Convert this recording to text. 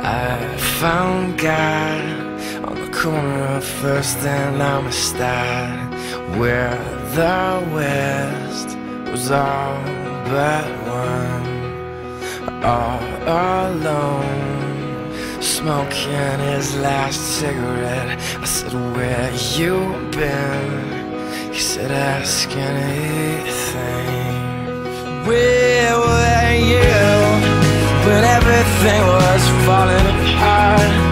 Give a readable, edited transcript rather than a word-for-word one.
I found God on the corner of First and Amistad, where the West was all but one. All alone, smoking his last cigarette. I said, where you been? He said, ask anything. Where were you when everything was falling apart?